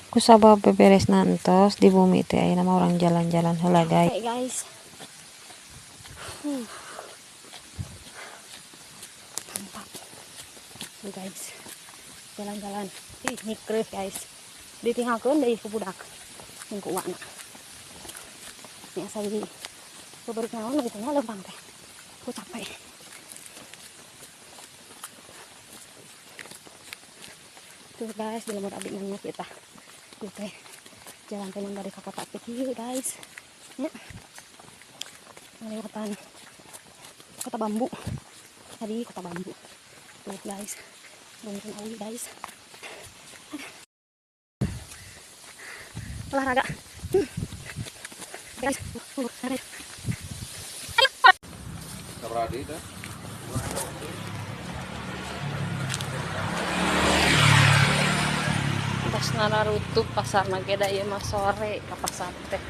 Kusabab beberes nantos di bumi teh aya nama orang jalan-jalan heula guys. Oke guys. Mantap. Tuh guys. Jalan-jalan. Ih, nikreuh guys. Ditinggalkeun deui ku budak. Jeung ku uwana. Nya asa di bebeurut naon gitu nya leumpang teh. Ku capek. Tuh guys, di lemur abdi nanya kita. Ieu teh jalan teh dari ka kota teh kieu guys. Nya. Melewatan kota bambu. Tadi kota bambu. Tuh guys. Rumpun awi guys. Olahraga. Guys, pas ngararutuh pasar nageda ieu mah sore ka pasar teh.